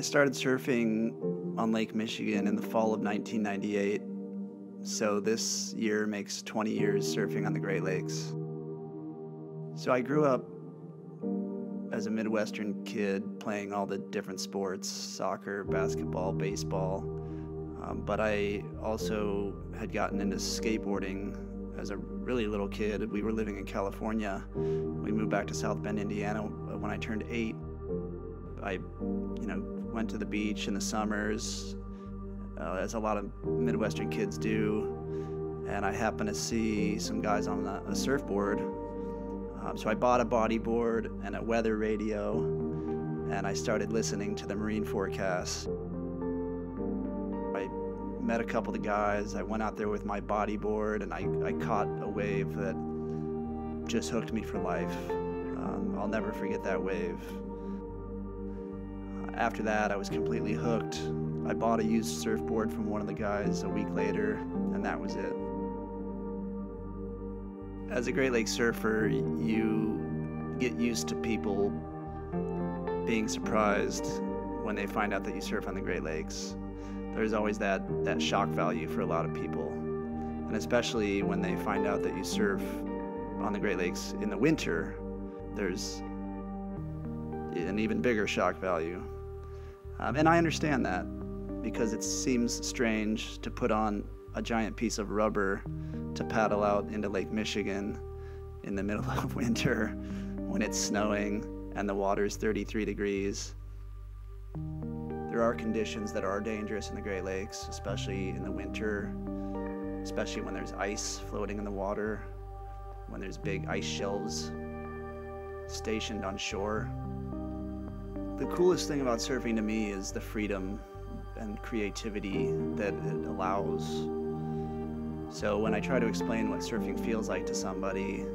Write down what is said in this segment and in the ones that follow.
started surfing on Lake Michigan in the fall of 1998, so this year makes 20 years surfing on the Great Lakes. So I grew up as a Midwestern kid playing all the different sports, soccer, basketball, baseball, but I also had gotten into skateboarding as a really little kid. We were living in California. We moved back to South Bend, Indiana when I turned 8. I went to the beach in the summers, as a lot of Midwestern kids do, and I happened to see some guys on a surfboard. So I bought a bodyboard and a weather radio, and I started listening to the marine forecast. I met a couple of guys. I went out there with my bodyboard, and I caught a wave that just hooked me for life. I'll never forget that wave. After that, I was completely hooked. I bought a used surfboard from one of the guys a week later, and that was it. As a Great Lakes surfer, you get used to people being surprised when they find out that you surf on the Great Lakes. There's always that shock value for a lot of people, and especially when they find out that you surf on the Great Lakes in the winter, there's an even bigger shock value. And I understand that, because it seems strange to put on a giant piece of rubber to paddle out into Lake Michigan in the middle of winter when it's snowing and the water's 33 degrees. There are conditions that are dangerous in the Great Lakes, especially in the winter, especially when there's ice floating in the water, when there's big ice shelves stationed on shore. The coolest thing about surfing to me is the freedom and creativity that it allows. So when I try to explain what surfing feels like to somebody,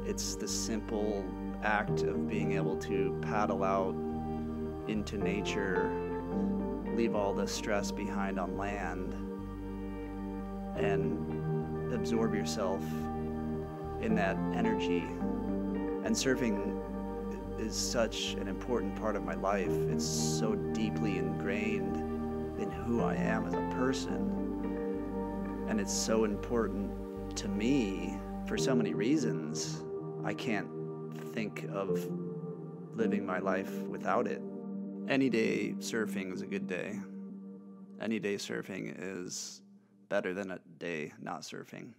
it's the simple act of being able to paddle out into nature, leave all the stress behind on land, and absorb yourself in that energy. And surfing is such an important part of my life. It's so deeply ingrained in who I am as a person. And it's so important to me for so many reasons. I can't think of living my life without it. Any day surfing is a good day. Any day surfing is better than a day not surfing.